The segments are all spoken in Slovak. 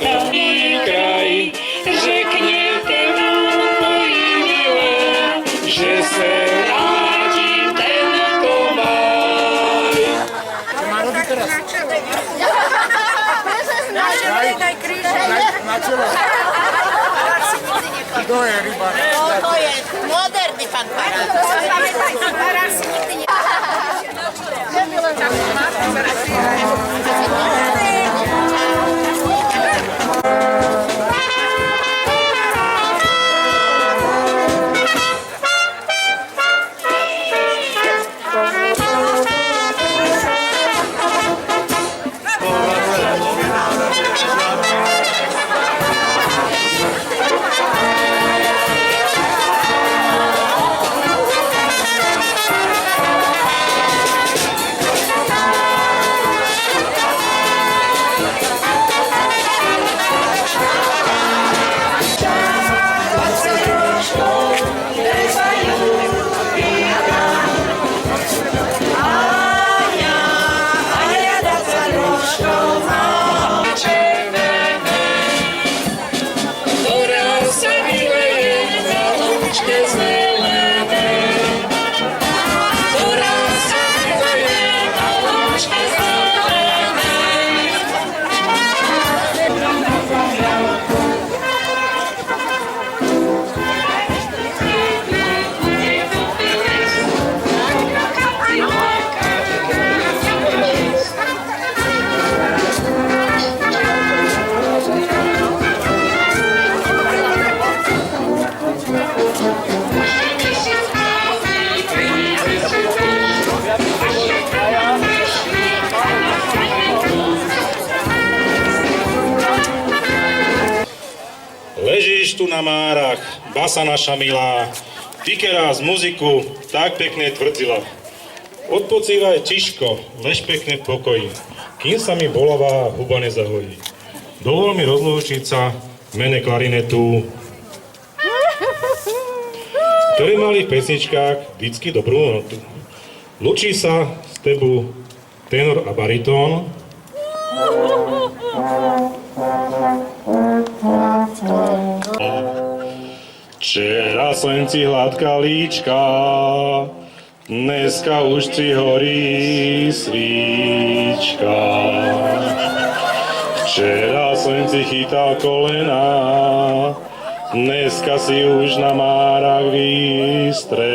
každý kraj, řekněte moji milé, že se vrátím tento maj. Čo má robiť teraz? Daj kríže. Na čele. Kto je rybár? To je moderný pán Farár. Farár si nikdy ne... Ležíš tu na márach, basa naša milá, ty keráz muziku tak pekne tvrdzila. Odpocívaj tiško, lež pekne v pokoji, kým sa mi bolavá huba nezahojí. Dovol mi rozlúčiť sa v mene klarinetu, ktorý mali v pesničkách vždycky dobrú notu. Lučí sa s tebu tenor a baritón. Včera slnci hladká líčka, dneska už ti horí svíčka. Včera slnci chytal kolena, dneska si už na márach vystrená.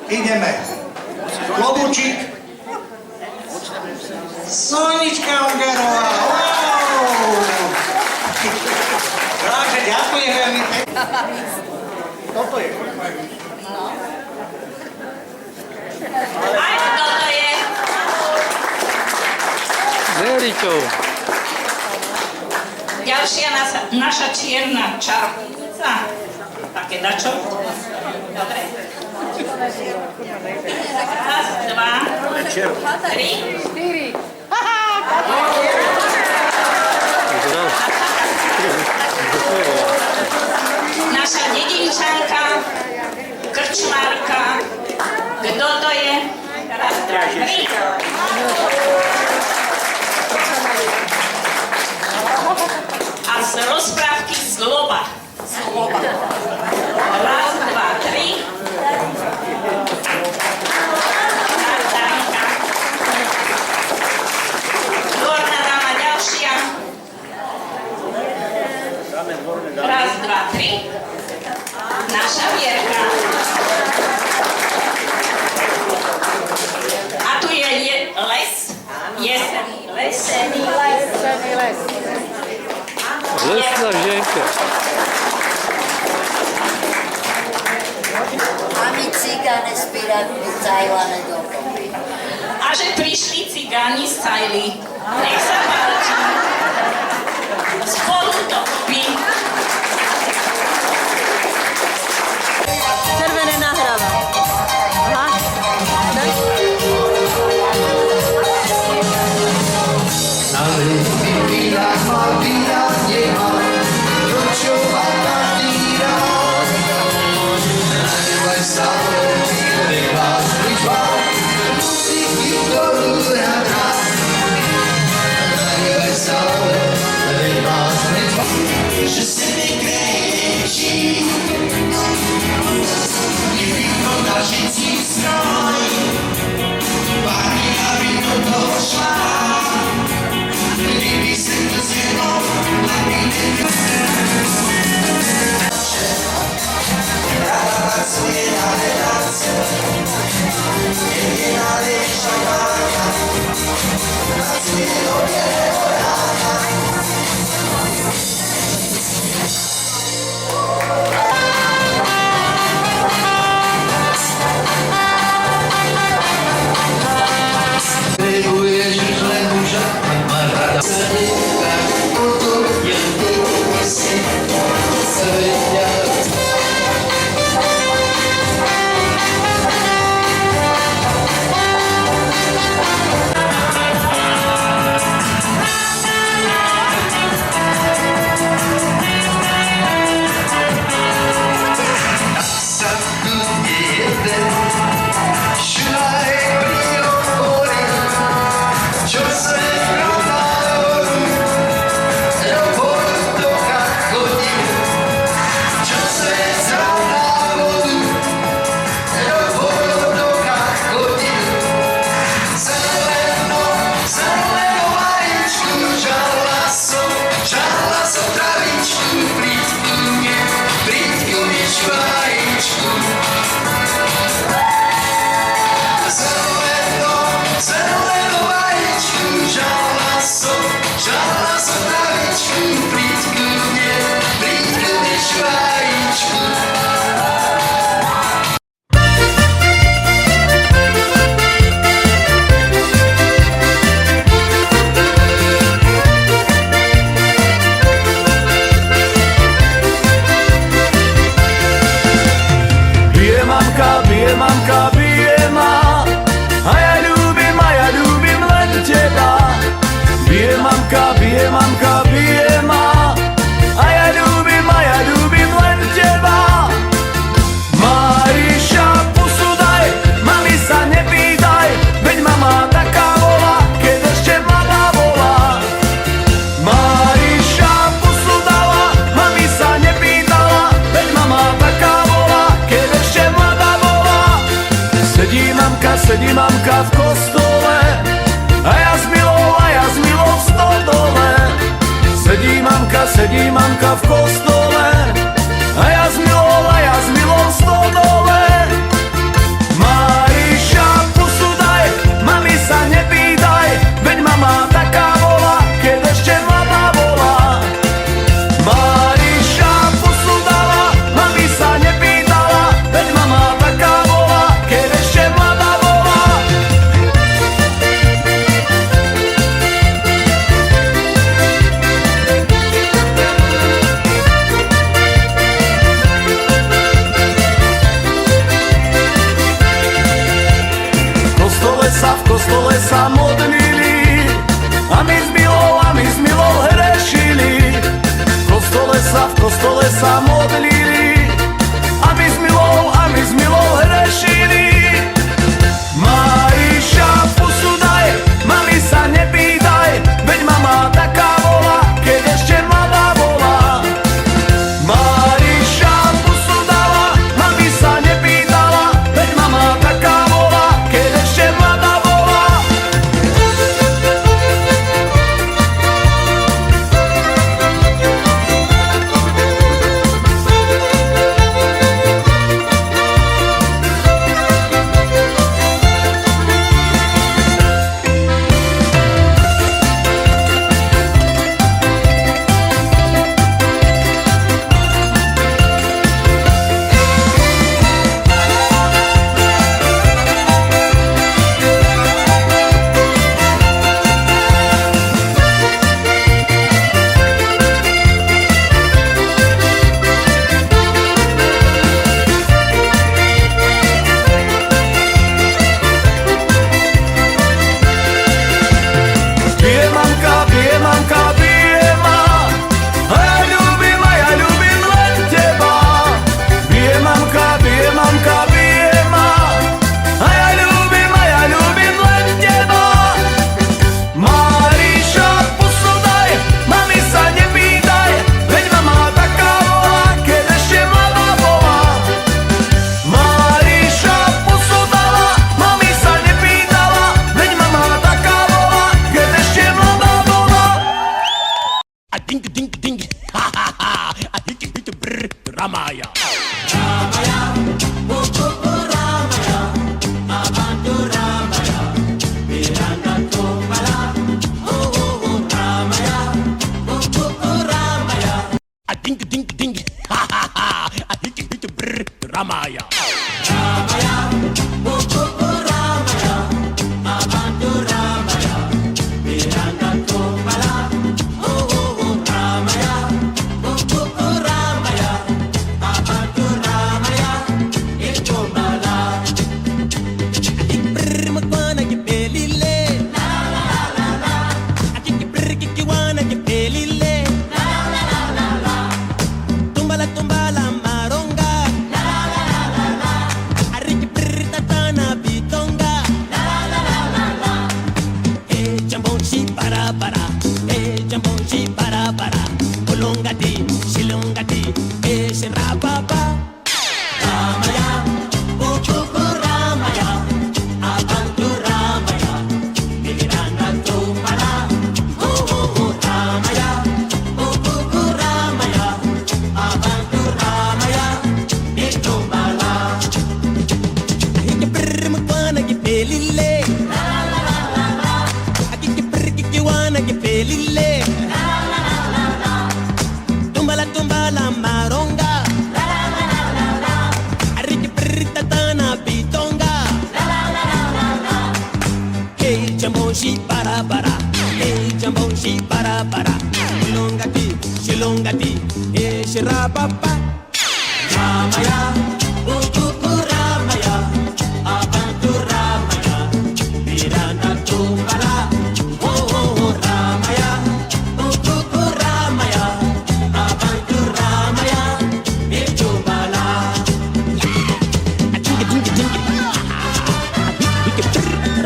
Ideme. Klobúčik. Sonička Ungerová. Wow! Takže ďakujem veľmi pekne. Toto je. Aj toto je. Veričou. Ďalšia naša čierna čarpúca. Také dačo. Dobre. Raz, dva, tri. Naša dedinčanka, krčmárka. Kto to je? Raz, dva, tri. A z rozprávky Zloba. Raz, dva, tri. Dvorná dáma ďalšia. Raz, dva, tri. Naša Vierka. A tu je les. Jesený les. Lesná ženka. A my cigáne spírali Tajvane dokopy. A že prišli cigáni z Tajly. Nech sa páči. Spolu dokopy. Červené nahráva. Aha. Sedí mamka v kostole a ja s Milou v stodole. Sedí mamka v kostole a ja s Milou v stodole. Mariša, pusu daj, mami sa nepýtaj, veď mama taká bola, keď ešte mladá bola. Mariša, pusu dala, mami sa nepýtala, veď mama taká bola, keď ešte mladá bola. pelile. Kiki kiki wana ke pelile. Tumbala maronga. Ariki prita tana bitonga. Hey jamboshi para. Hey jamboshi para. Shilongati, hey shirapapa. Ramaya, ukuku Ramaya, abantu Ramaya, Miranda tumbala. Oh Ramaya, ukuku Ramaya, abantu Ramaya, Mirjumbala.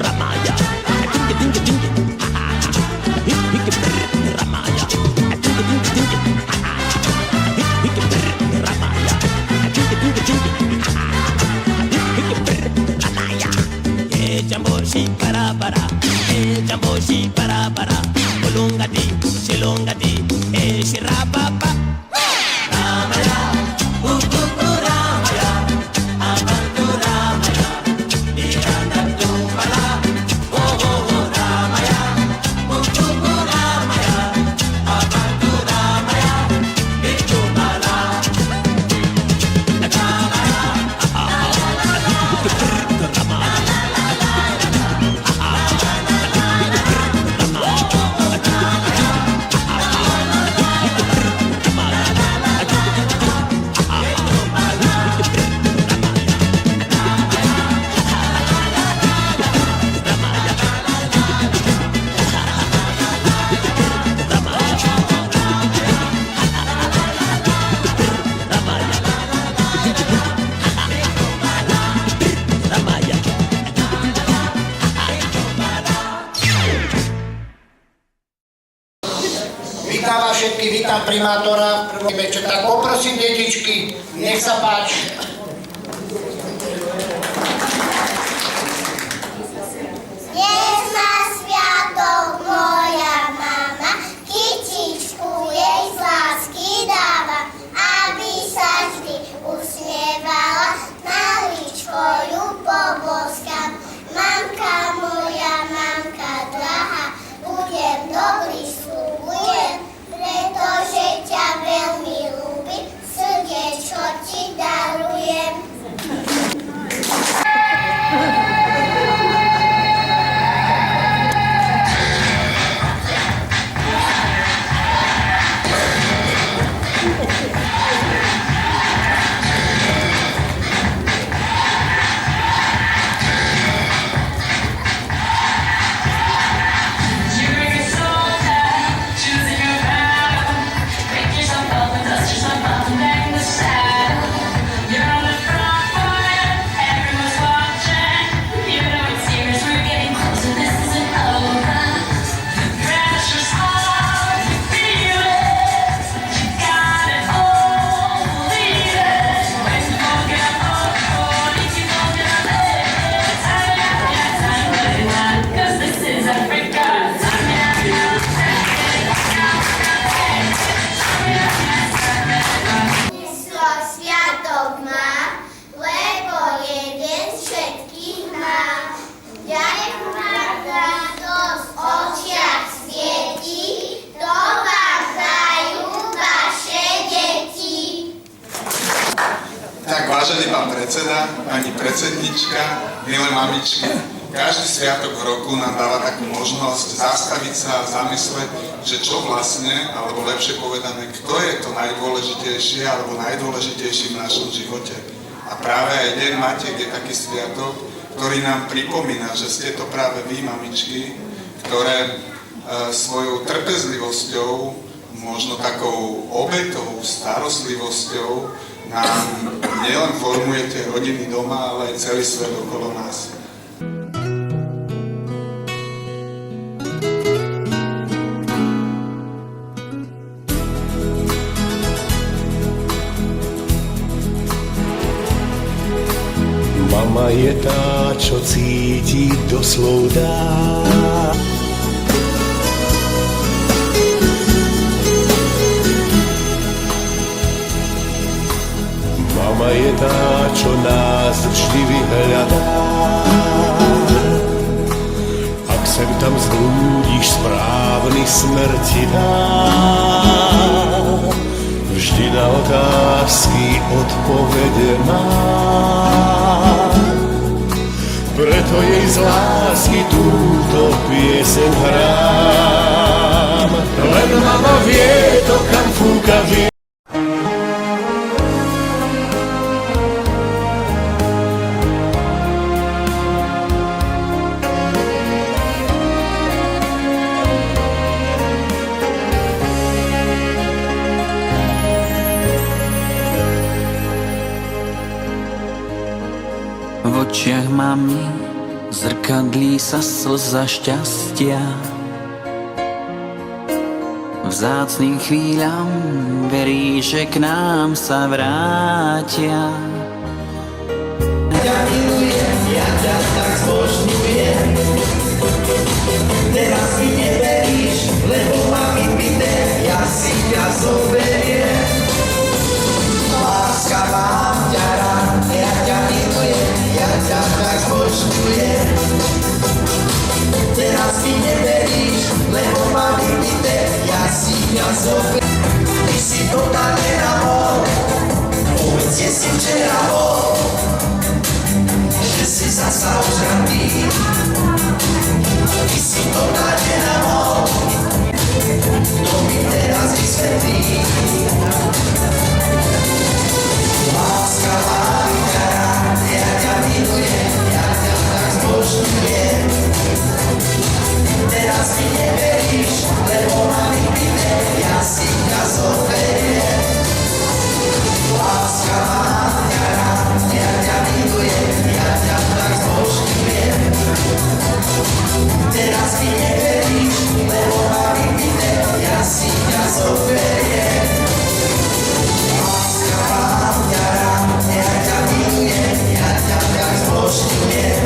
Ramaya, Jamboshi para, Kulungati, Shilongati, Shirapapa. Ramaya, ukuku Ramaya, abantu Ramaya, Miranda tumbala. Oh Ramaya, ukuku Ramaya, abantu Ramaya, Mirjumbala. Vítam vás všetkých, vítam primátora. Večer, tak poprosím detičky, nech sa páči. Dnes má sviatok moja mama, kytičku jej z lásky dáva, aby sa vždy usmievala, na líčko ju poboskám. Mamka moja, mamka drahá, budem dobrý, sľubujem, pretože ťa veľmi ľúbim, srdiečko ti darujem. Vážený pán predseda, pani predsednička, milé mamičky, každý sviatok v roku nám dáva takú možnosť zastaviť sa a zamysleť, že čo vlastne, alebo lepšie povedané, kto je to najdôležitejšie alebo najdôležitejší v našom živote. A práve aj Deň Matiek je taký sviatok, ktorý nám pripomína, že ste to práve vy, mamičky, ktoré svojou trpezlivosťou, možno takou obetou, starostlivosťou nám nielen formujete rodiny doma, ale aj celý svet okolo nás. Mama je tá, čo cíti do slov dá. Mama je tá, čo nás vždy vyhľadá. správny smer ti dá. Vždy na otázky odpovede má. Preto jej z lásky túto pieseň hrám. Len mama vie to, kam fúka vie. V očiach mami zrkadlí sa slza šťastia. Vzácnym chvíľam verí, že k nám sa vrátia. Ja milujem, ja ťa tak zbožňujem. Teraz mi neveríš, lebo mami pité, ja si ťa zoberiem. Láska mám ťa rád, ja ťa milujem, ja ťa tak zbožňujem. Teraz mi neveríš, lebo mami pité, ja si ťa zoberiem. Ty si to tak nenamol, povedz, kde si včera bol, že si zasa uzratý. Ty si to tak nenamol, to mi teraz vysvetlí. Láska mám ťa rád, ja ťa milujem, ja ťa tak zbožňujem. Teraz mi neveríš, lebo mami pité, ja si ťa zoberiem. Láska mám ťa rád, ja ťa milujem, ja ťa tak zbožňujem. Teraz mi neveríš, lebo mami pité, ja si ťa zoberiem. Láska mám ťa rád, ja ťa milujem, ja ťa tak zbožňujem.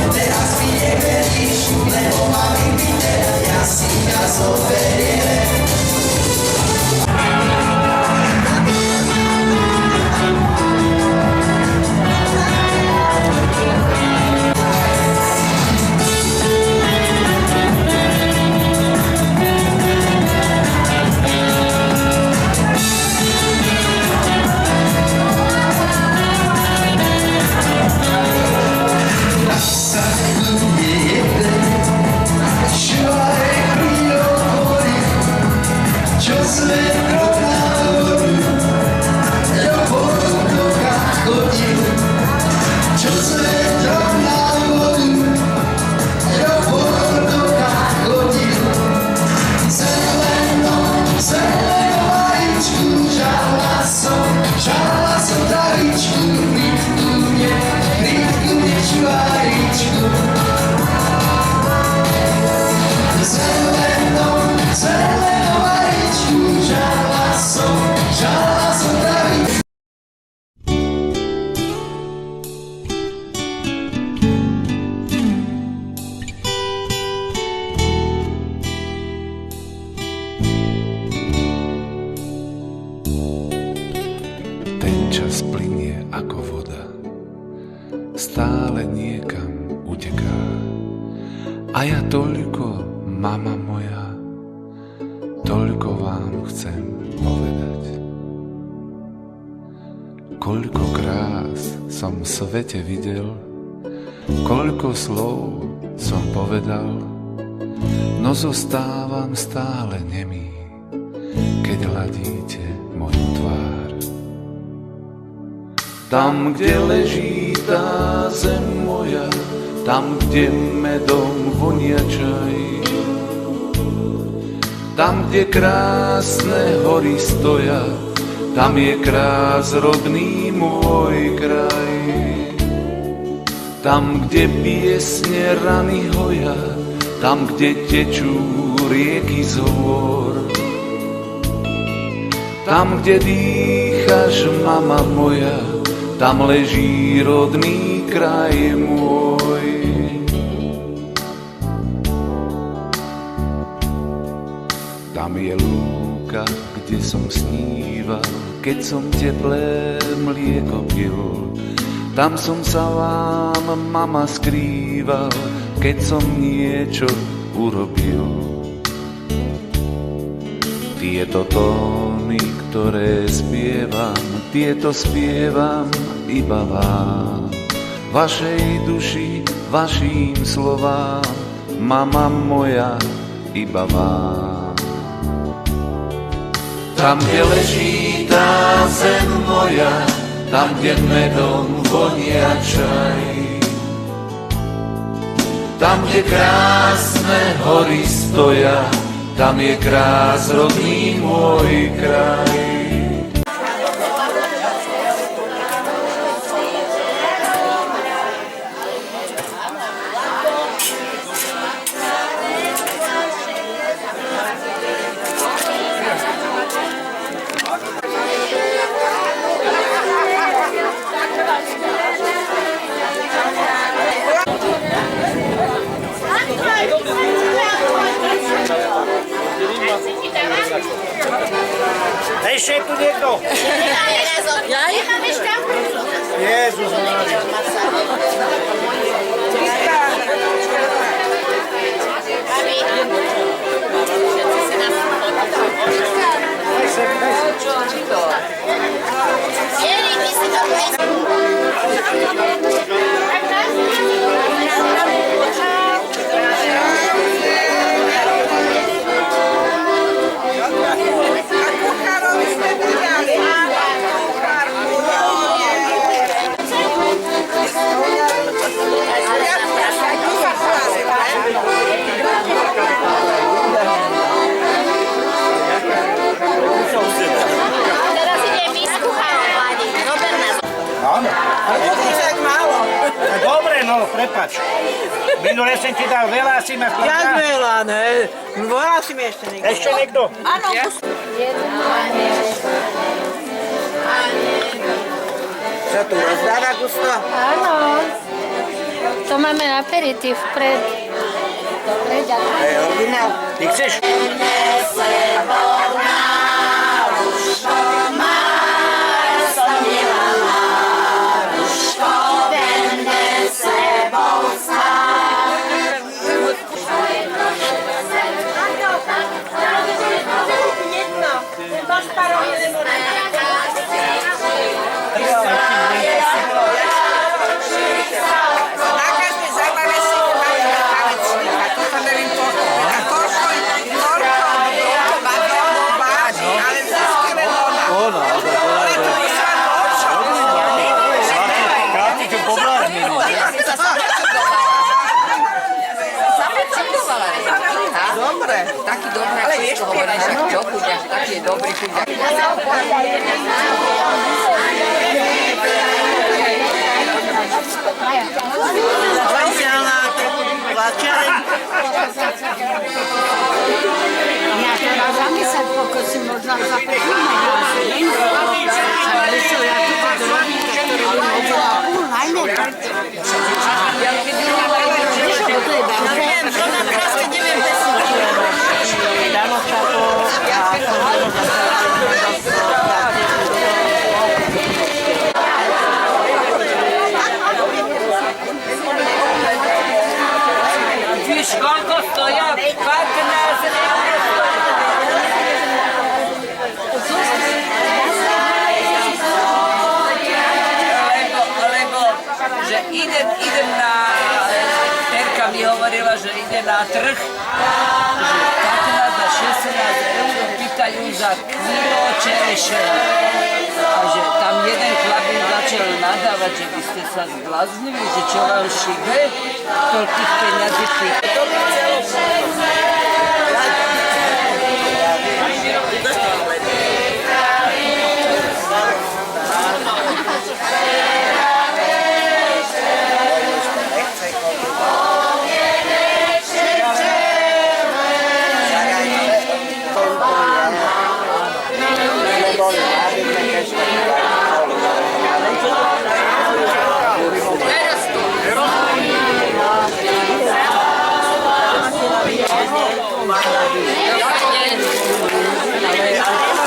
Teraz mi neveríš, lebo mami pité, ja si ťa zoberiem. Čas plynie ako voda, stále niekam uteká. A ja toľko, mama moja, toľko vám chcem povedať. Koľko krás som v svete videl, koľko slov som povedal, no zostávam stále nemý, keď hladíte moju tvár. Tam, kde leží tá zem moja, tam, kde medom vonia čaj, tam, kde krásne hory stoja, tam je krás rodný môj kraj. Tam, kde piesne rany hoja, tam, kde tečú rieky z hôr, tam, kde dýchaš, mama moja, tam leží rodný kraj môj. Tam je lúka, kde som sníval, keď som teplé mlieko pil. Tam som sa vám, mama, skrýval, keď som niečo urobil. Tieto tóny, ktoré spievam, tieto spievam iba vám. Vašej duši, vašim slovám, mama moja, iba vám. Tam, kde leží tá zem moja, tam, kde medom vonia čaj. Tam, kde krásne hory stoja, tam je krás rodný môj kraj. Ešte je tu niekto? Ja nemám ešte. Jezus Mária. Jeli, ty si to teraz ide misku chalovať. Robert nás. Áno. Ale to je tak málo. Dobre, no, prepáč. Minule som ti dal veľa, si ma spravil. Jak veľa, ne? Veľa si mi ešte niekto. Ešte niekto? Áno. Čo tu rozdáva gusto? Áno. To máme aperitív pred. Dobre, ďakujem. To je originál. Ty chceš? Dobre. Taký dobrý, ale vieš, hovoríš, čo chuďaš, taký je dobrý chuďaš. Špeciálna tlačeň. Ja teraz za 10 pokosím, možno za 5 minút. Ale čo, ja tu pod robíte, ktorý by hodila púl, najmä. Vieš, lebo to je dobré. Dáno čapo Víš, koľko stoja? 15 lebo, že idem na... Terka mi hovorila, že ide na trh, že takna za 16 eur pýtajú za kilo čerešen. A že tam jeden chlapík začal nadávať, že by ste sa zbláznili, že čo vám šibe, toľkých peňazí pýtajú. Ale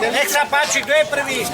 Nech sa páči, kto je prvý?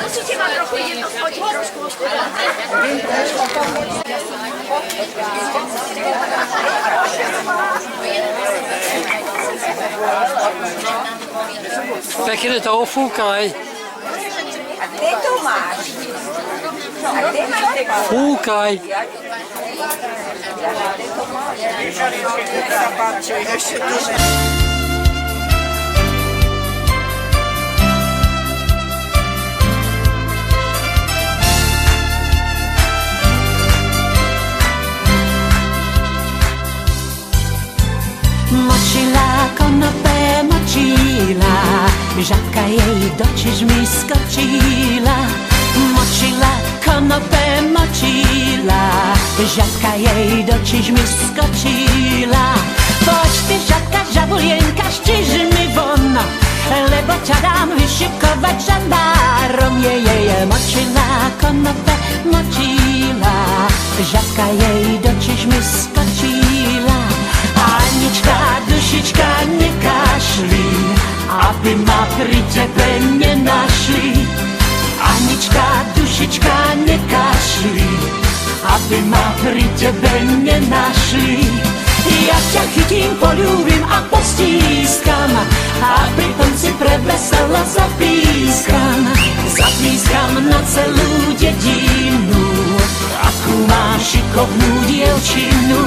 Musíte ma trochu jedno schodiť trošku. Pekne to ofúkaj. A kde to máš? A kde máš tego? Fúkaj. Močila konopé, močila, žabka jej do čižmy skočila. Močila konopé, močila, žabka jej do čižmy skočila. Poď ty žabka, žabulienka, z čižmy von, lebo ťa dám vyšikovať žandárom. Močila konopé, močila, žabka jej do čižmy skočila. Anička, dušička, nekašli, aby ma pri tebe nenašli. Anička, dušička, nekašli, aby ma pri tebe nenašli. Ja ťa chytím, poľúbim a postískam, a pritom si preveselo zapískam. Zapískam na celú dedinu, akú máš šikovnú dievčinu.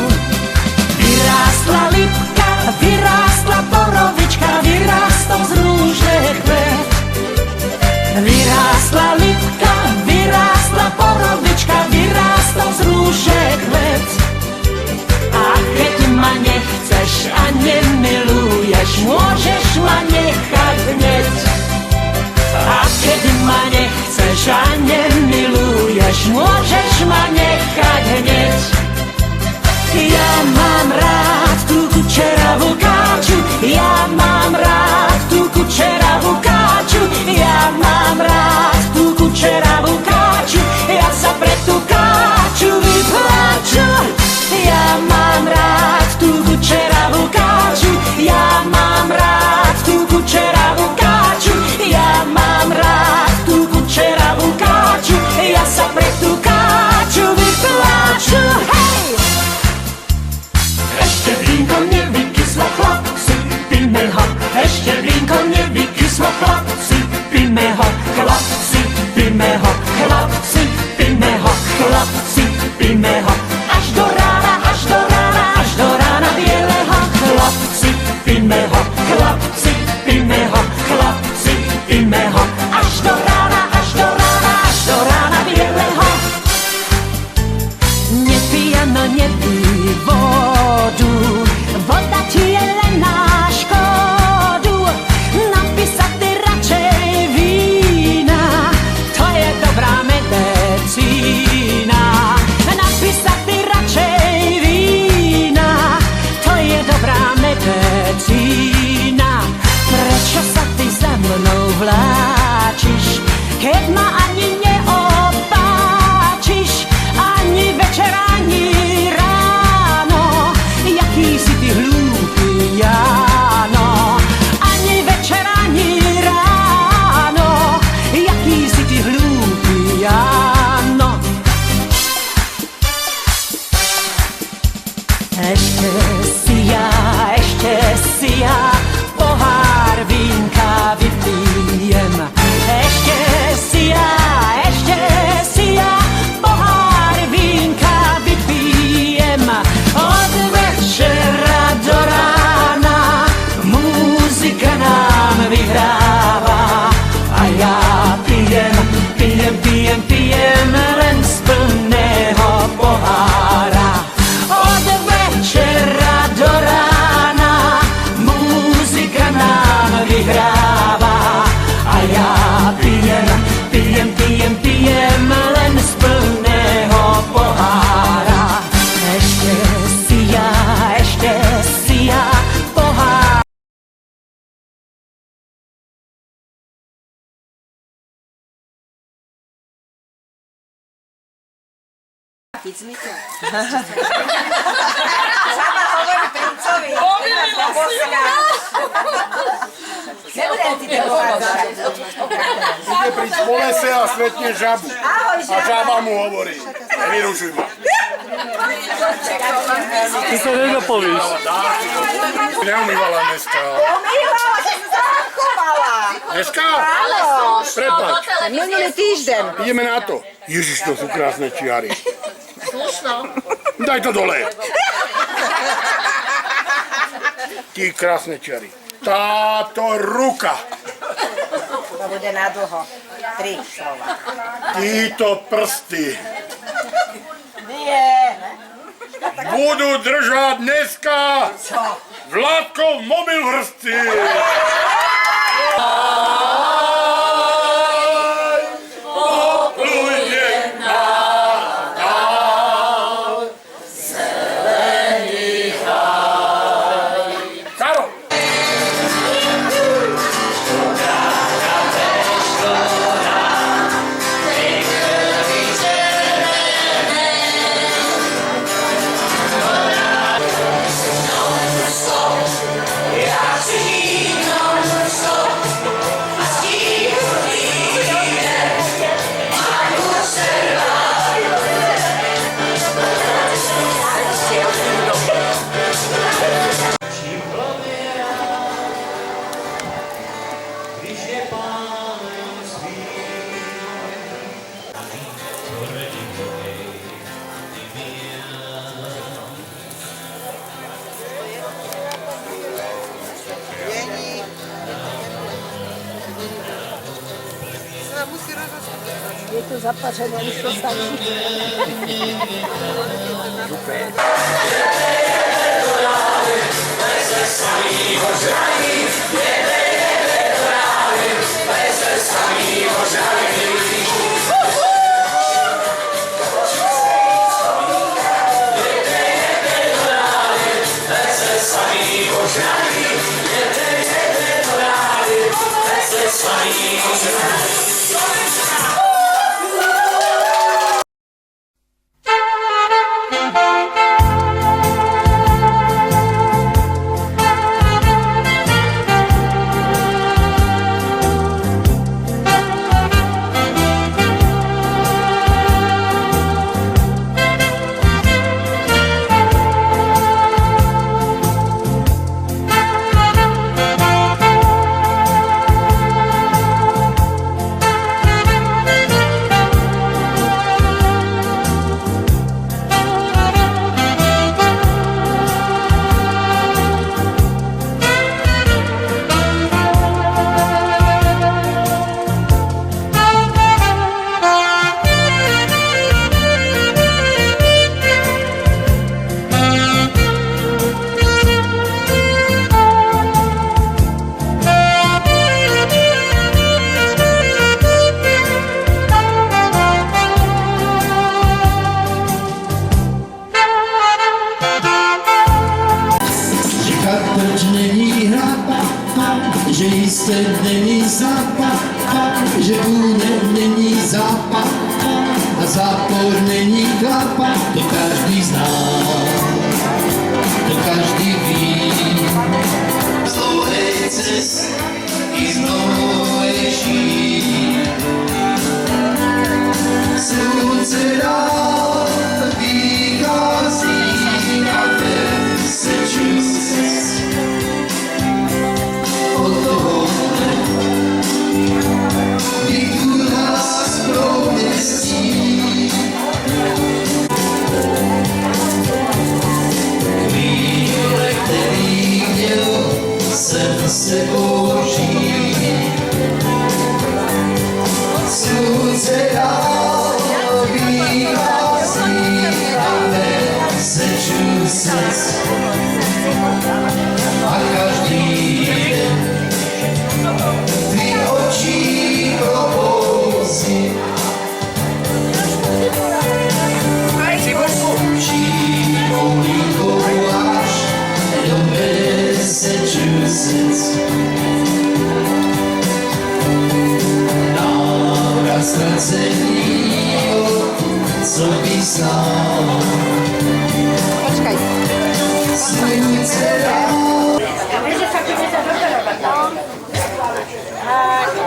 Vyrástla lipka, vyrástla borovička, vyrástol z rúže kvet. Vyrástla lipka, vyrástla borovička, vyrástol z rúže kvet. A keď ma nechceš a nemiluješ, môžeš ma nechať hneď. A keď ma nechceš a nemiluješ, môžeš ma nechať hneď. Ja mám rád tú kučeravú káču, ja mám rád tú kučeravú káču, ja mám rád tú kučeravú káču, ja sa pre tú káču vypláču. Ja mám rád tú kučeravú káču, ja mám rád tú kučeravú káču, ja mám rád tú kučeravú káču, ja sa pre tú káču vypláču. Hej! Ešte vínko nevykyslo, chlapci, píme ho. Ešte vínko nevykyslo, chlapci, píme ho. Chlapci, píme ho, chlapci, píme ho, chlapci, píme ho. Až do rána, až do rána, až do rána bieleho. Chlapci, píme ho, chlapci, píme ho, chlapci, píme ho. Až do rána, až do rána, až do rána bieleho. Nepijano, nepij vodu, voda ti je len na škodu. Napísať ty radšej vína, to je dobrá medicína. Napísať ty radšej vína, to je dobrá medicína. Prečo sa ty za mnou vláčiš, keď ma ani neopáčiš, ani večer, ani ráno? Jaký si ty hlúpy, Jáno? Ani večer, ani ráno, jaký si ty hlúpy, Jáno? Ešte si ja pohár vínka vypijem. Ešte si ja pohár vínka vypijem. Zaplatiť mi to? Sama hovorí princovi. Nebudem ti to uvádzať. Ide pri smolese a stretne žabu. A žaba mu hovorí, nevyrušuj ma. Ty to nedopovíš. Neumývala dneska. Umývala, že sa zachovala. Dneska? Áno. Prepáč. Minulý týždeň. Ideme na to. Ježiš, to sú krásne čiary. Daj to dole. Tí krásne čiary. Táto ruka. To bude na dlho. 3 slova. Títo prsty. Nie. Budú držať dneska Vládkov mobil v hrsti. Je to zapařené, už to stačí. Že jisté není západ, že únek není západ a zápor není klapa, to každý zná, to každý ví. Z dlouhej cest i z novější slunce dál vychází a Massachusetts. Se boží slunce dál vychází a Massachusetts a každý den tvý očí probouzí šímou líkou až do Massachusetts. Návrat ztracenýho, co by sám. Počkaj. Slunce rád.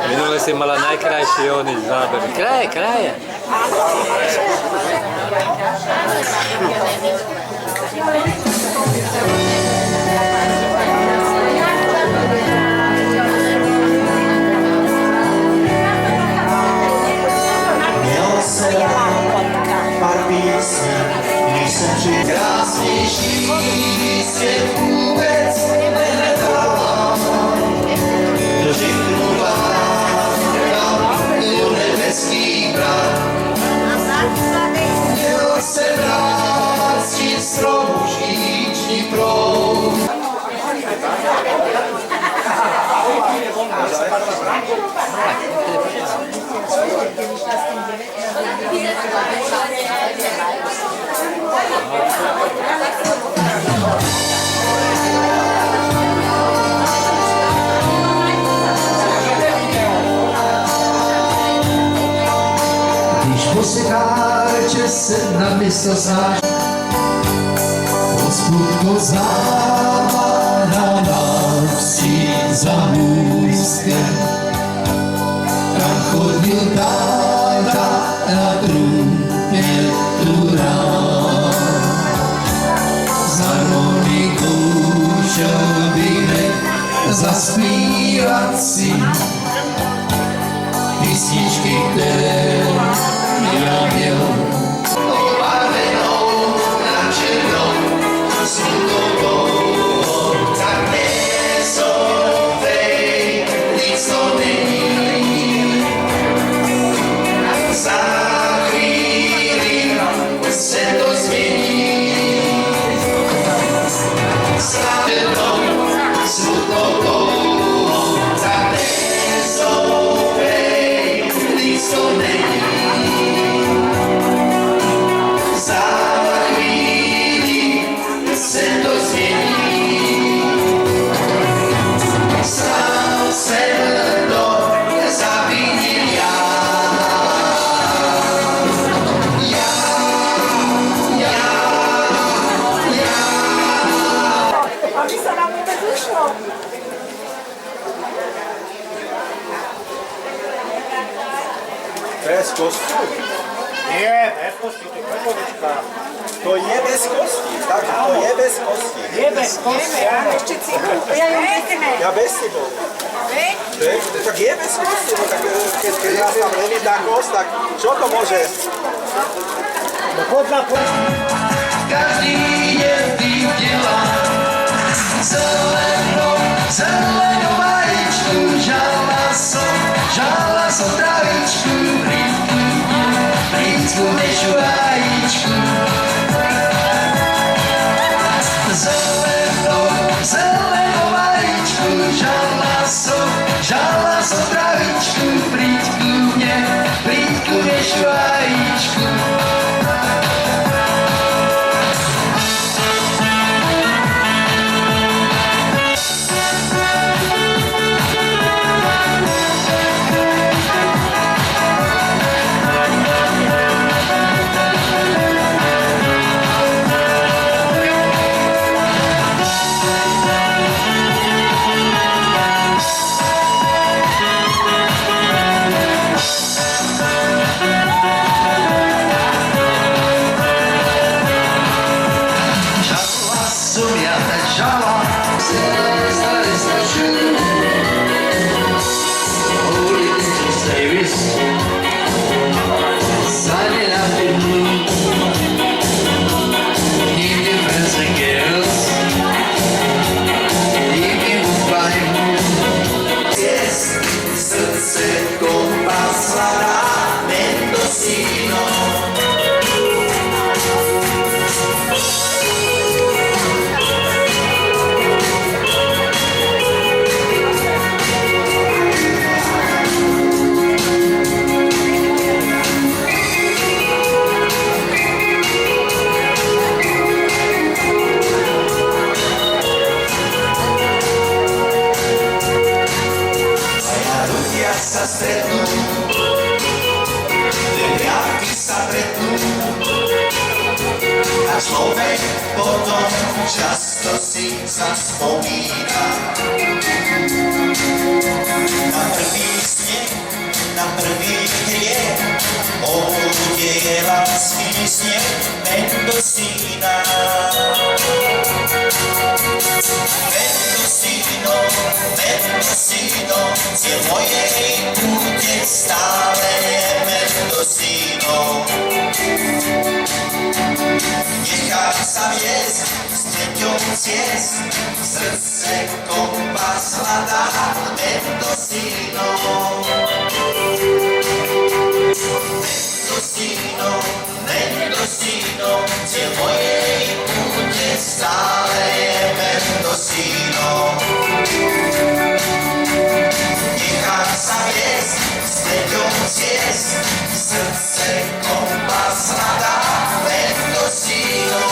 Minule si mala najkrajší ony záber. Kraje. Měl jsem pár písní, když jsem žil krásnější svět vůbec nehledala. Doživnula do nebeských brán. Měl jsem rád stříc stromu říční proud. Když posychá večer se na město sáž, hospodko zavádá nás vstříc za můstkem. Tam chodil táta na trumpetu rád. Za Monikou šel bych zaspívat si písničky, které já měl. Obarvenou na černou smutovou, tak nezouvej, nic to není. Za chvíli se to změní. Za černou smutovou, tak nezouvej, nic to není. Za chvíli se to změní. Sám jsem to zavinil já. Aby sa nám vôbec ušlo. Bez kosti? Nie, bez kosti, to je peponička. To je bez kosti, takže to je bez kosti. Je bez kosti, áno. Ešte cíku. Ja ju nechme. Ja bez tebou. Tak je bez kosti, no tak keď nás tam nevidá kost, tak čo to môže? No poď na kosti. Každý jedný dělá zelenou vajíčku, žala som travičku, blízku nešu vajíčku. Zelenou vajíčku, žala som travičku, blízku nešu vajíčku. človek potom často si zaspomína. Na prvý sneh, na prvý hriech, bude je lásky sneh Mendocína. Mendocíno, cieľ mojej púte stále je Mendocíno. Nechám sa viesť s treťou ciest, srdce kompas hľadá Mendocíno. Mendocíno, cieľ mojej púte stále je Mendocíno. Nechám sa viesť s treťou ciest, srdce kompas hľadá Mendocíno.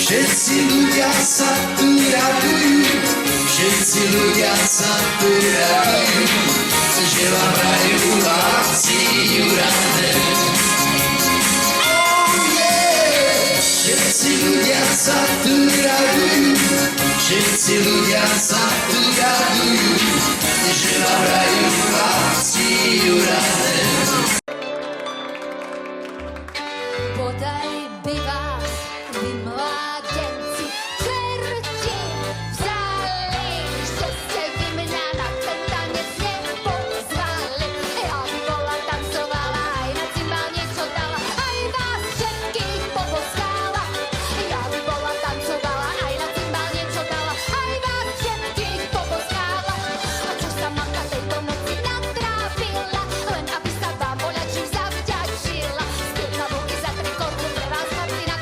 Všetci ľudia sa tu radujú, všetci ľudia sa tu radujú, že vám hrajú lásky Jurane. Oh yeah! Všetci ľudia sa tu radujú, všetci ľudia sa tu radujú, že vám hrajú lásky Jurane. Bodaj by vás, vy mládenci, čerti vzali, že ste vy mňa na ten tanec nepozvali. Ja by bola tancovala, aj na cymbál niečo dala, aj vás všetkých poboskála. Ja by bola tancovala, aj na cymbál niečo dala, aj vás všetkých poboskála. A čo sa mamka tejto noci natrápila, len aby sa vám voľačím zavďačila. Spievna Bohy za 3 korunu pre vás, Martina.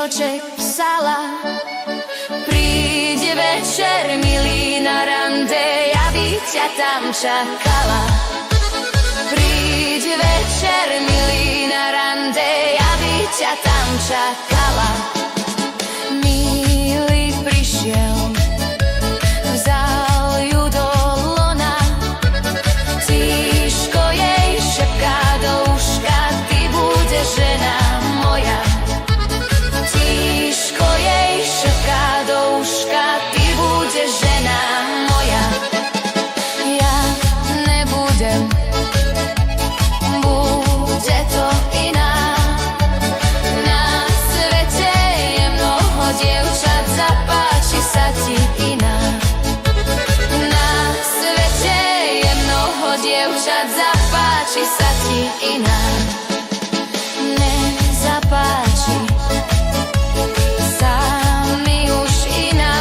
lístoček psala. Príde večer, milý, na rande, ja by ťa tam čakala. Príde večer, milý, na rande, ja by ťa tam čakala. Milý prišiel, vzal ju do lona, tíško jej šepká do uška, ty budeš žena moja. Tíško jej šepká do uška, ty budeš žena moja. Ja nebudem, bude to iná. Na svete je mnoho dievčat, zapáči sa ti iná. Na svete je mnoho dievčat, zapáči sa ti iná. Nezapáči sa mi už iná.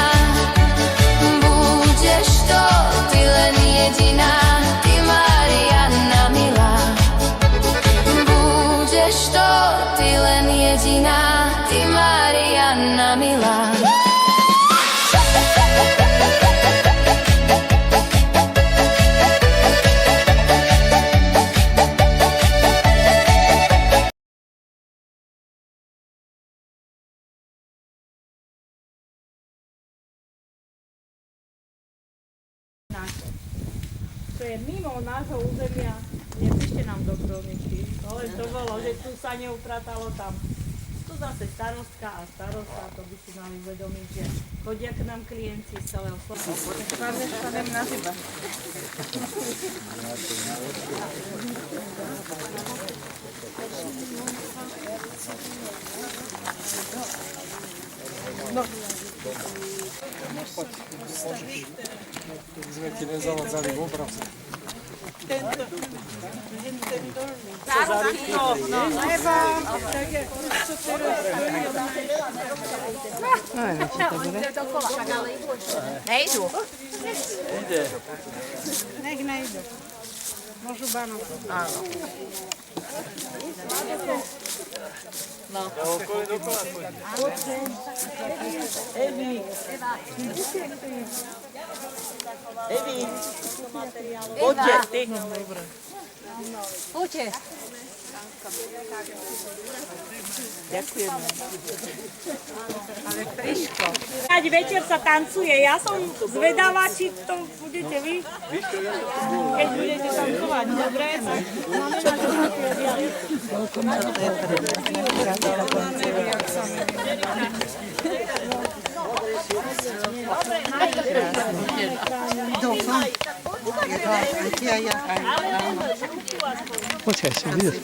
Budeš to ty len jediná, ty Marianna milá. Budeš to ty len jediná, ty Marianna milá. To je mimo nášho územia, nepíšte nám do kroničky. Ale to bolo, že tu sa neupratalo tam. Tu zase starostka a starosta, to by si mali uvedomiť, že chodia k nám klienti z celého Slovenska. Stavem na chyba. No. Sme ti nezavadzali v obrazه. Tento. No, lebo... Čo teraz? Nejdu. Ide. Nech nejdu. Môžu banovať. Áno. No. Evi. Evi. Poďte. Poďte. Ďakujem. Ale friško. Ať večer sa tancuje. Ja som zvedavá, či to budete vy. Keď budete tancovať. Dobre? Počkaj si, vidíš.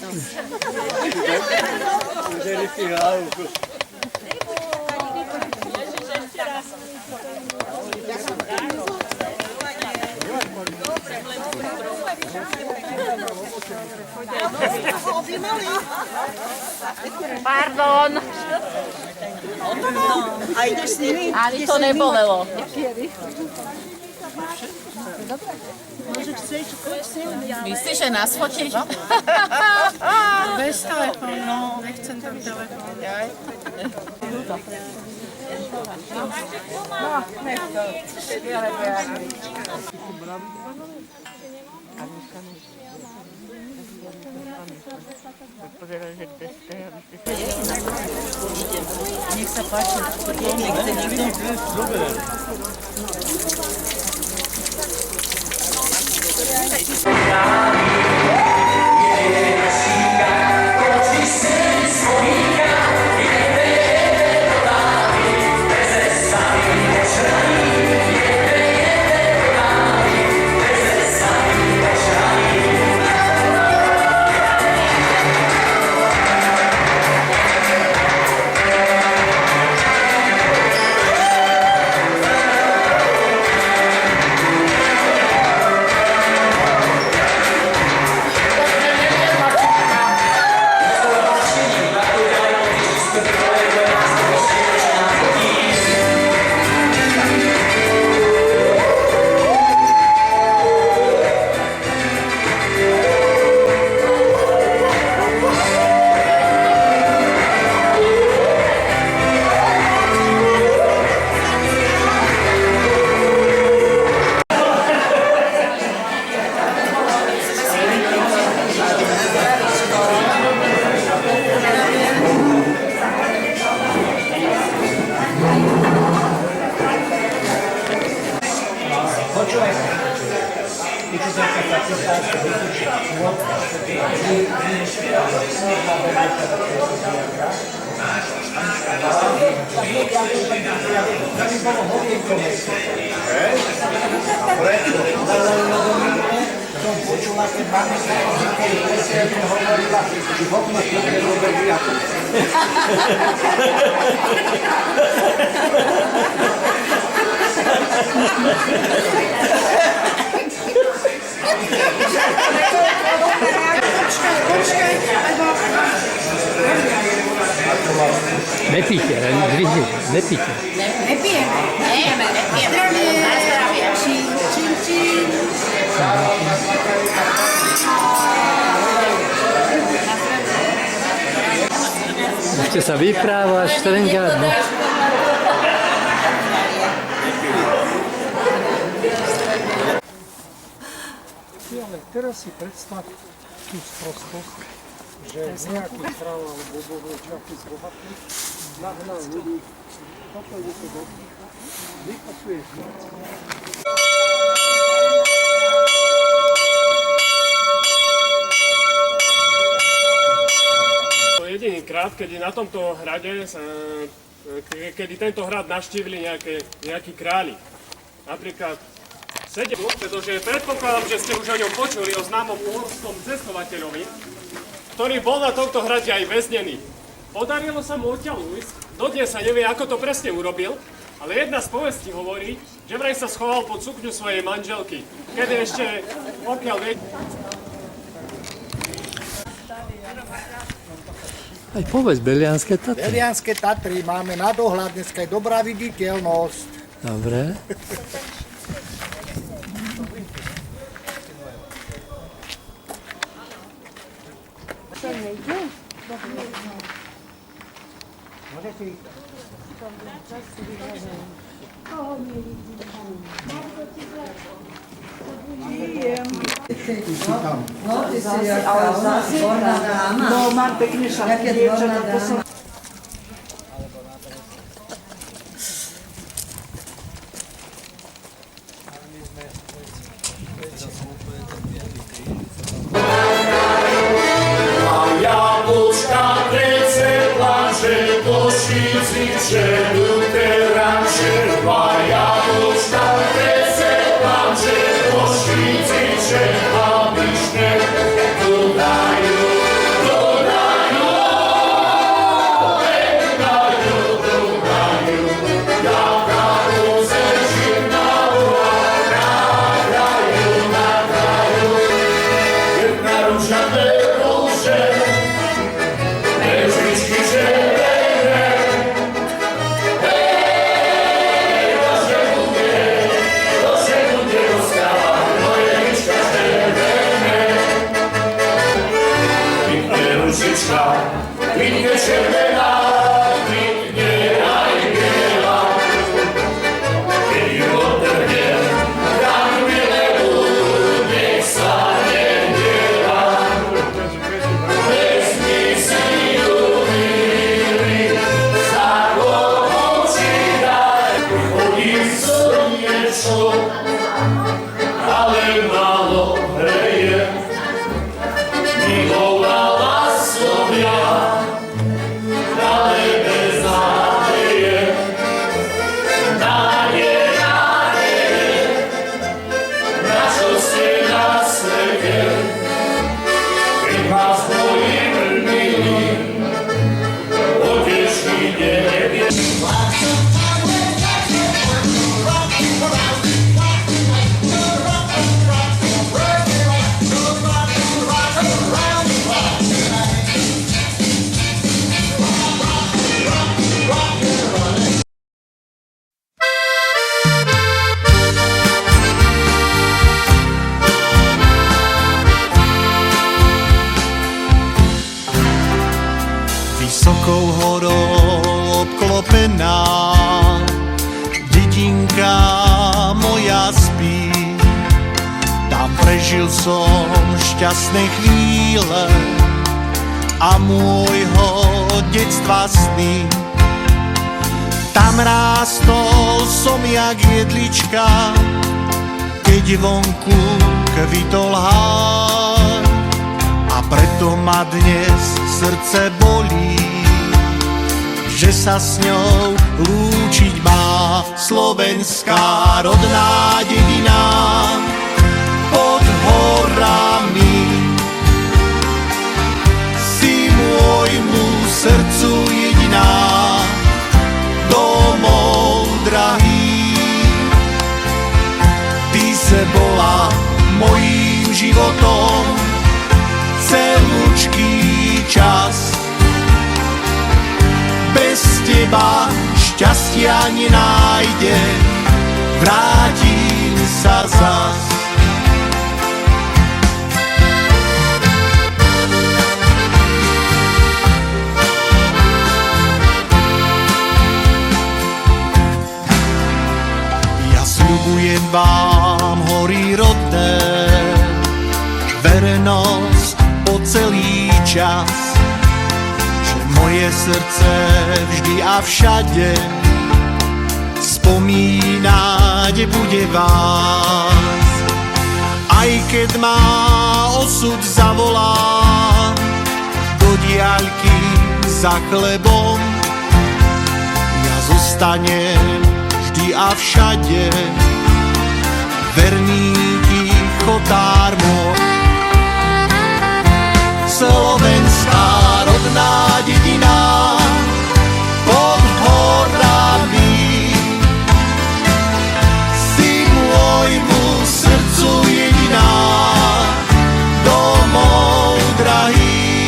Pardon. A ideš s nimi? Ale to nebolelo. Dobre. Môže chceš, choď s nimi. Myslíš, že nás fotíš? Bez telefónu, no, nechcem tam telefón. No, nech to. Nech sa páči, nechce nikto. Som počula, keď máme sa Zikej presne hovorila, že v okno chvíľke robili ako. Nepíte, nepíte. Nepijeme. Na zdravie. Čím. Ešte sa vypráva štrengáť, no. Ale teraz si predstav tú sprostosť, že nejaký král alebo bohovečaký z bohatý nahnal ľudí, toto je to dobrý, vypasuje žiť. Jediný krát, kedy na tomto hrade, kedy tento hrad navštívili nejakí králi. Napríklad pretože predpokladám, že ste už o ňom počuli, o známom uhorskom cestovateľovi, ktorý bol na tomto hrade aj väznený. Podarilo sa mu odtiaľ ujsť, dodnes sa nevie, ako to presne urobil, ale jedna z povestí hovorí, že vraj sa schoval pod sukňu svojej manželky, kedy ešte pokiaľ vie... Aj povedz, Belianské Tatry. Belianské Tatry máme na dohľad, dneska je dobrá viditeľnosť. Dobre. No, ty si jaká, zborná dáma. No, mám pekne šatky, dievčatá posledná. Jablčka trece planče, košici čedu teranče. Dva jablčka trece planče, košici čedu a višne dodajú. Jaká roze živná na kraju. Jedna ružané rože, nežličky červené. Ktože bude rozkávať moje lička červené. Kvitne ružička, kvitne červená, kvitne aj biela. Keď ju otrhnem, dám bileú, nech sa nehnieva. Vezmi si ju, milý, za oči daj. Chodím slniečko, ale málo hreje. Milovala som ja, ale bez nádeje. Nádeje, na čo ste na svete? Keď vás bojím milý, poteší nevie. Vysokou horou obklopená dedinka moja spí. Tam prežil som šťastné chvíle a môjho detstva sny. Tam rástol som jak jedlička, keď vonku kvitol háj a preto ma dnes srdce bolí, že sa s ňou lúčiť má. Slovenská rodná dedina pod horami, si môjmu srdcu jediná, domov drahý. Ty se bola mojím životom celúčký čas. Bez teba šťastia nenájdem, vrátim sa zas. Ja sľubujem vám, hory rodné, vernosť po celý čas, že moje srdce vždy a všade spomínať bude vás. Aj keď ma osud zavolá do diaľky za chlebom, ja zostanem vždy a všade verný chotár môj. Slovenská rodná dedina pod horami, si môjmu srdcu jediná, domov drahý.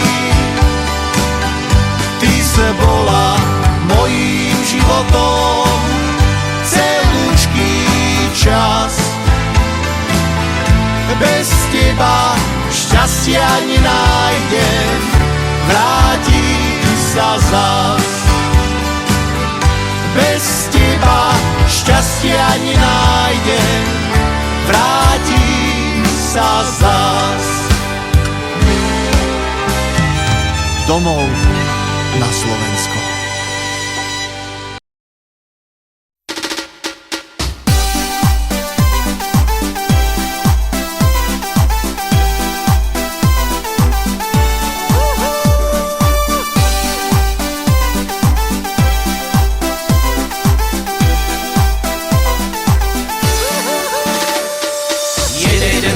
Ty se bola mojím životom celúčký čas. Bez teba šťastia nenájdem, vrátim sa zas. Bez teba šťastia nenájdem, vrátim sa zas. Domov na Slovensko.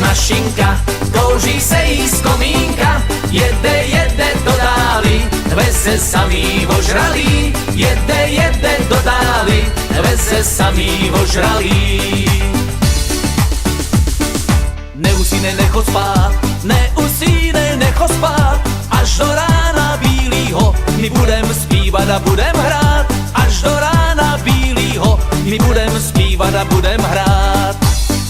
Mašinka, kouří se jí z komínka, jede do dály, veze samý ožralý, jede do dály, veze samý ožralý. Neusínej, nechod spát, neusínej, nechod spát, až do rána bílýho, my budem zpívat a budem hrát, až do rána bílýho, my budem zpívat a budem hrát.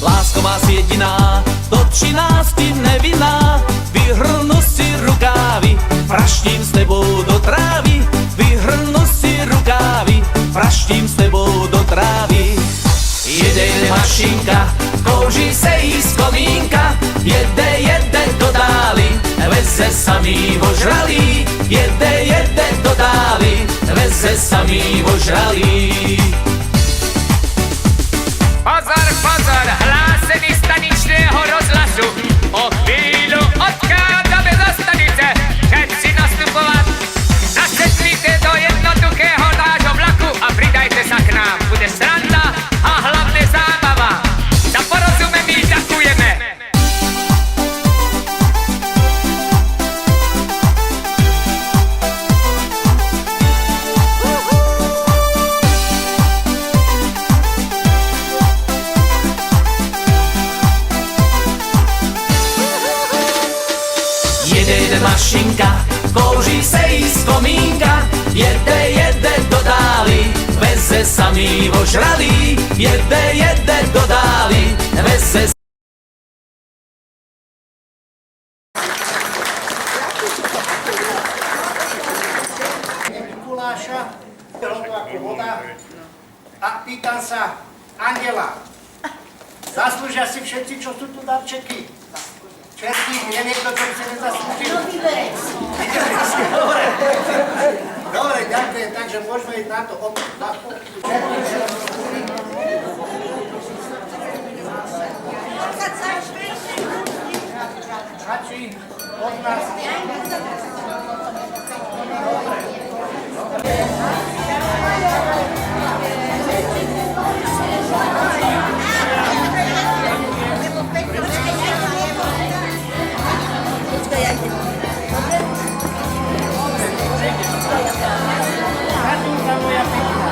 Lásko má si jediná, do 13 nevinná, vyhrnu si rukávy, praštím s tebou do trávy, vyhrnu si rukávy, praštím s tebou do trávy. Jede mašinka, kouří se jí z komínka, jede do dály, veze samý ožralý, jede do dály, veze samý ožralý. Pozor, pozor, hlásení staničného rozhlasu. O chvíľu odchádzame za stanice. Všetci nastupovat. Nasedlite do jednoduchého nášho vlaku a pridajte sa k nám. Bude sranda a hlavne zábava. Za porozumení ďakujeme. Mašinka, kouří se jí z komínka, jede do dály, veze samý ožralý, jede do dály, veze Mikuláša, ako voda. A pýtam sa Andela, zaslúžia si všetci, čo sú tu darčeky? Všetkých, je niekto, čo by sa nezaslúžil? No vyberec. Dobre. Dobre, ďakujem, takže môžeme ísť na to. Stačí. od nás. Katúnka moja pekná.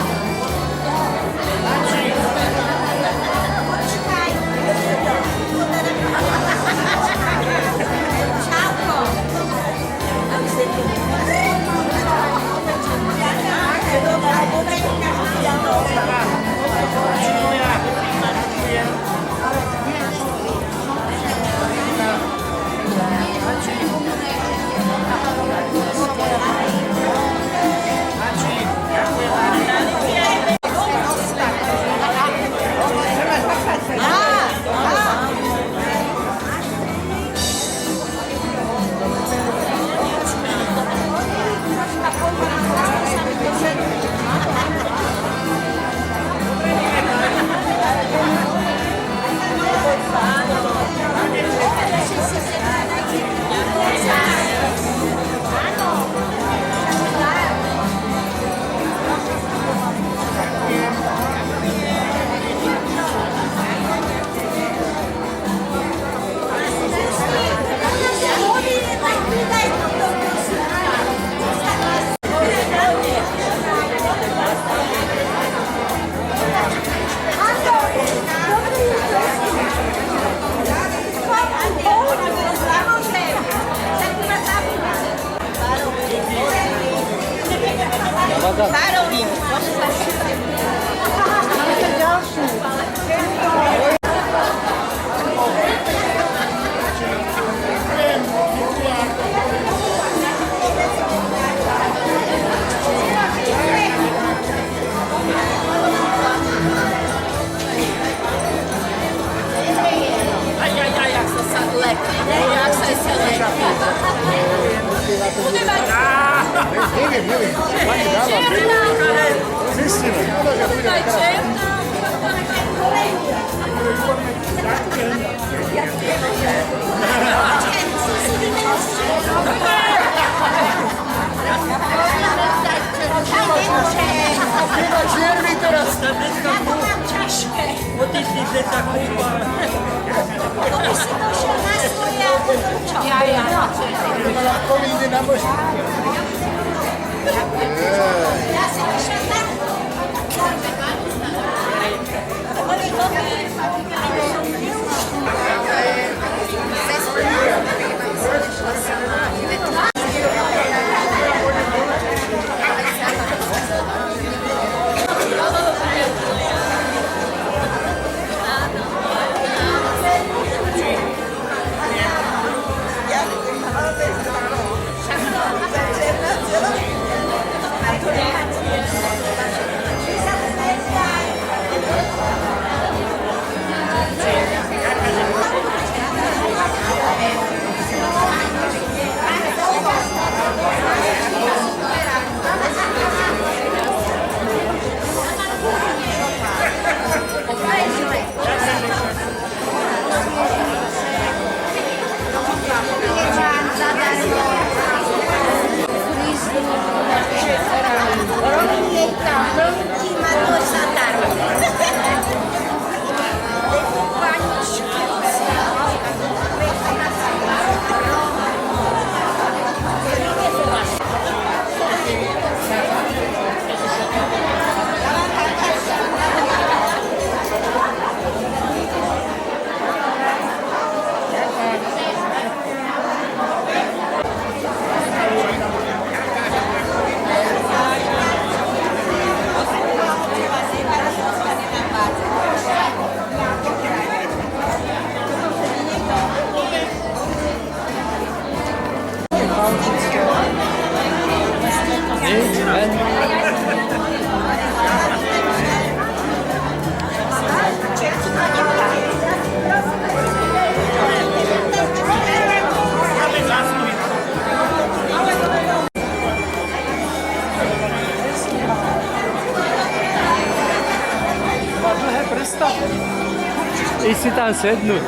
I si tam sednúť.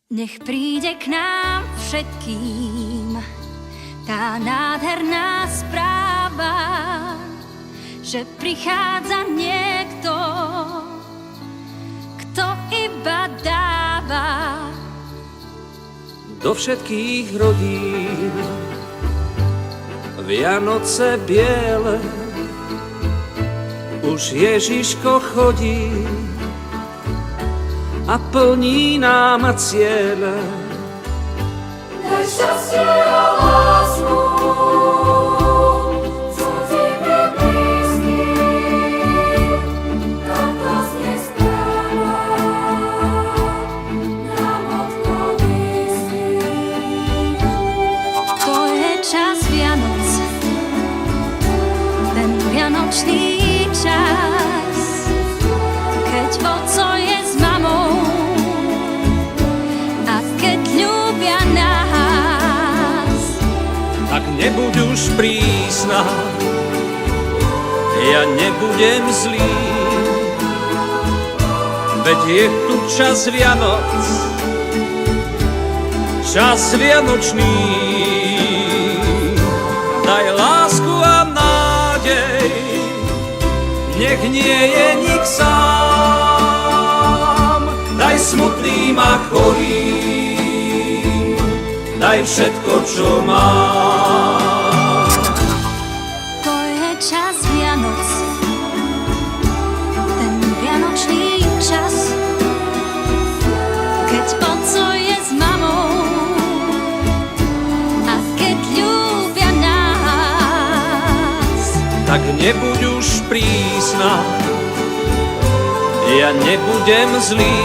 Nech príde k nám všetkým tá nádherná správa, že prichádza niekto, kto iba dáva. Do všetkých rodín Vianoce biele už Ježiško chodí a plní nám ciele. Daj šťastie a lásku cudzím i blízkym, táto znie správa nám od blízkych. To je čas Vianoc, ten vianočný čas, keď otco je s mamou a keď ľúbia nás. Tak nebuď už prísna, ja nebudem zlý, veď je tu čas Vianoc, čas vianočný. Daj lásku a nádej, nech nie je nik sám. Daj smutným a chorým, daj všetko, čo mám. To je čas Vianoc, ten vianočný čas, keď otco je s mamou a keď ľúbia nás. Tak nebuď už prísna, ja nebudem zlý,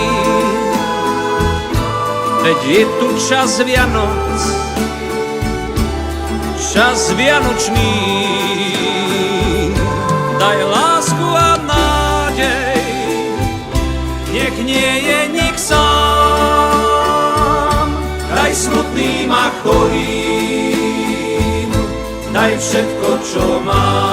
veď je tu čas Vianoc, čas vianočný. Daj lásku a nádej, nech nie je nik sám. Daj smutným a chorým, daj všetko, čo mám.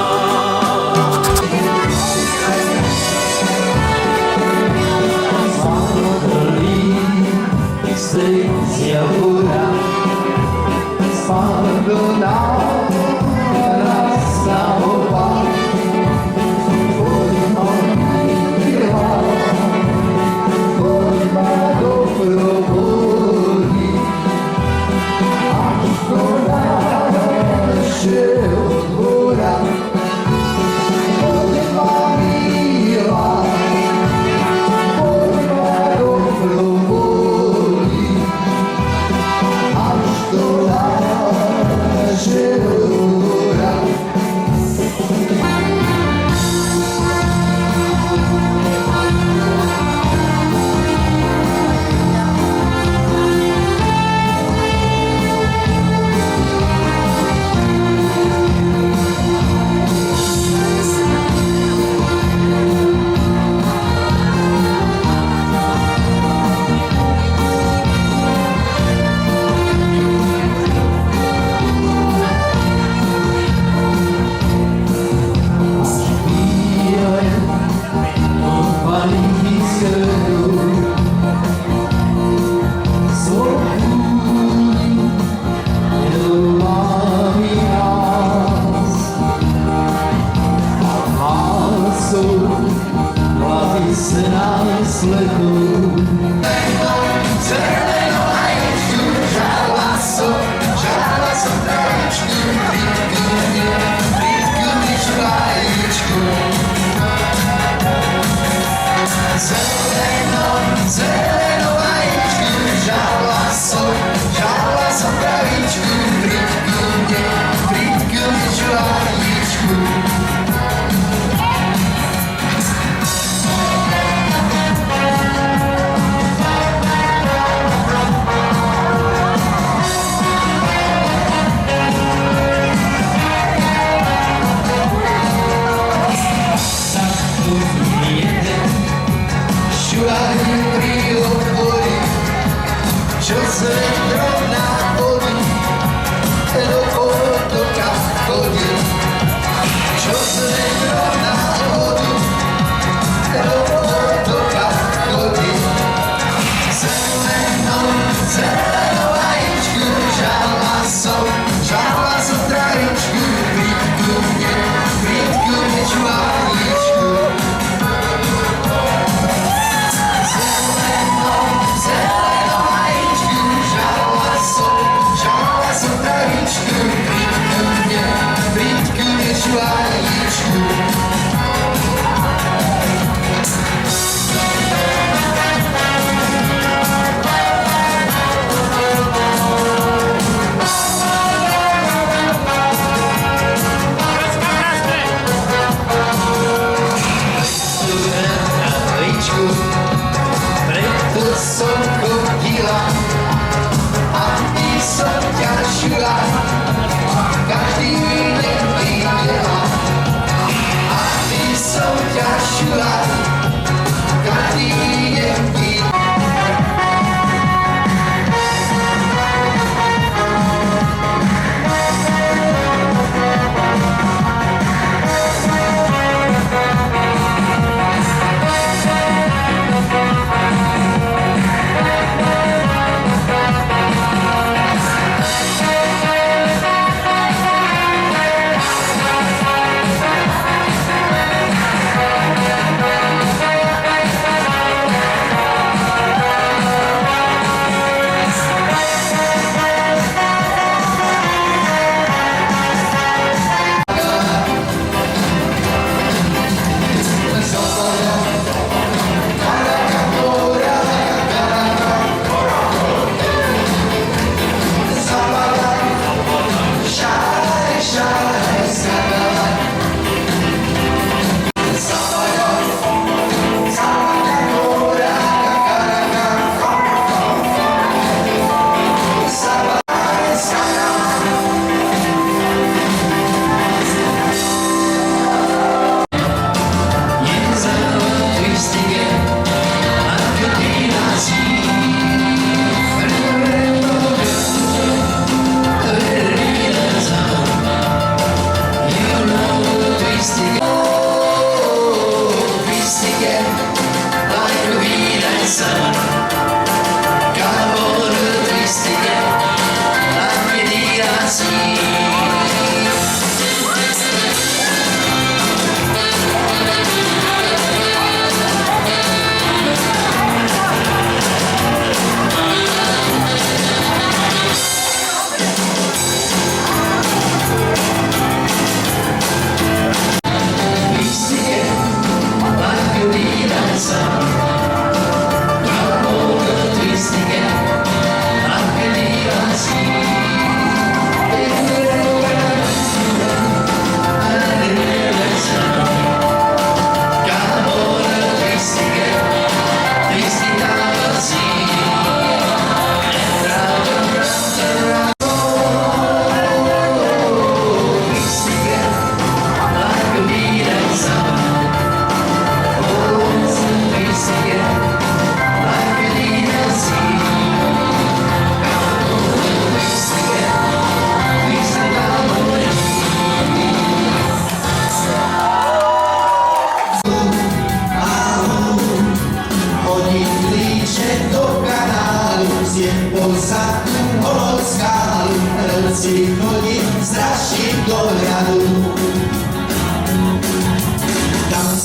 Silenzia pura, spavona, rasa oba, forma dobro voli, až do nášeho dvora, láskou, hlavy se nás letou. Zeleno hajíčku, žádla som travičku, prítku mi žlájičku. Zeleno hajíčku, žádla som travičku, prítku mi žlájičku.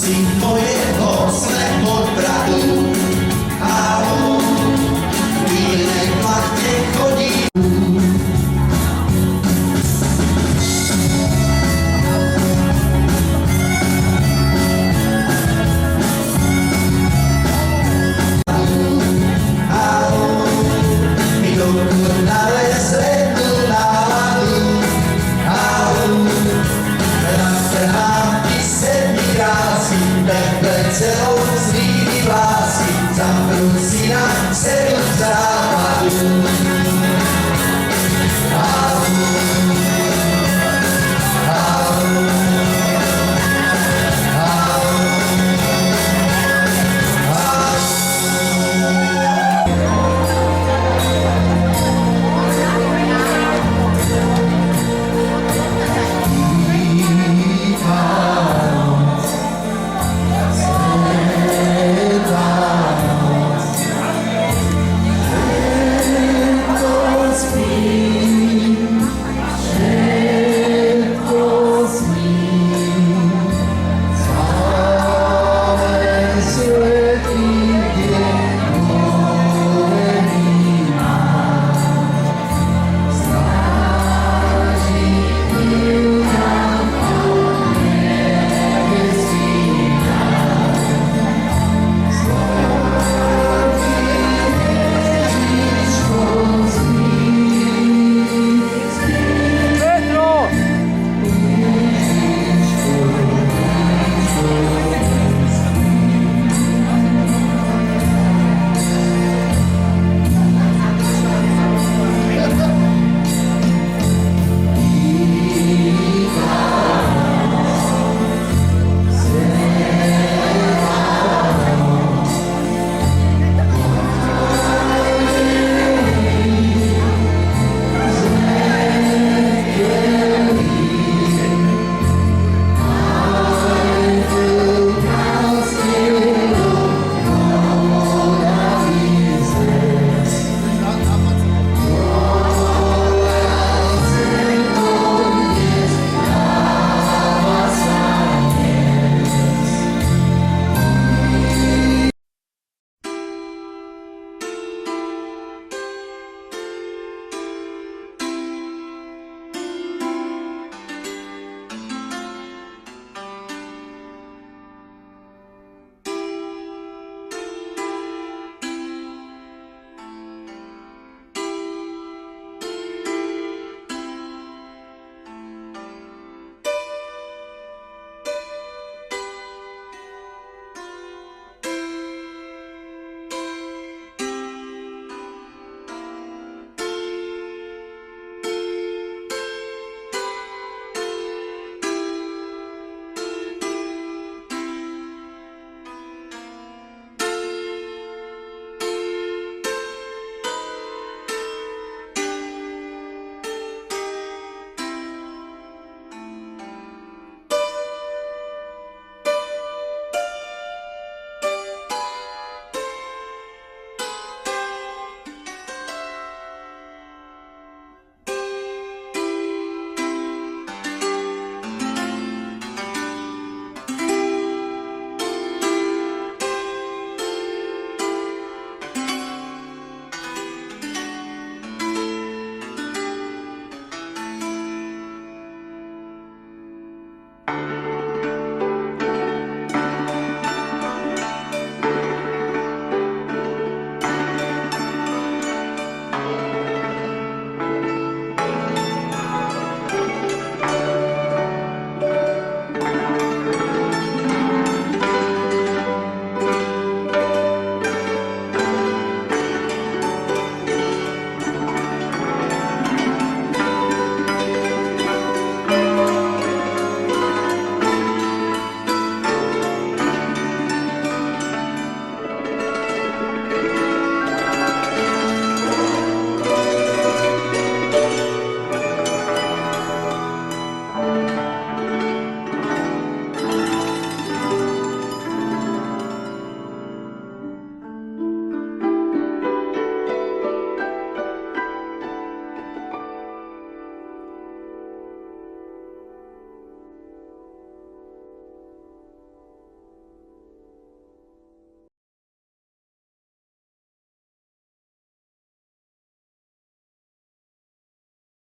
syn mojeho svetlobradu. A on chvíľne plachne chodí. Celou svý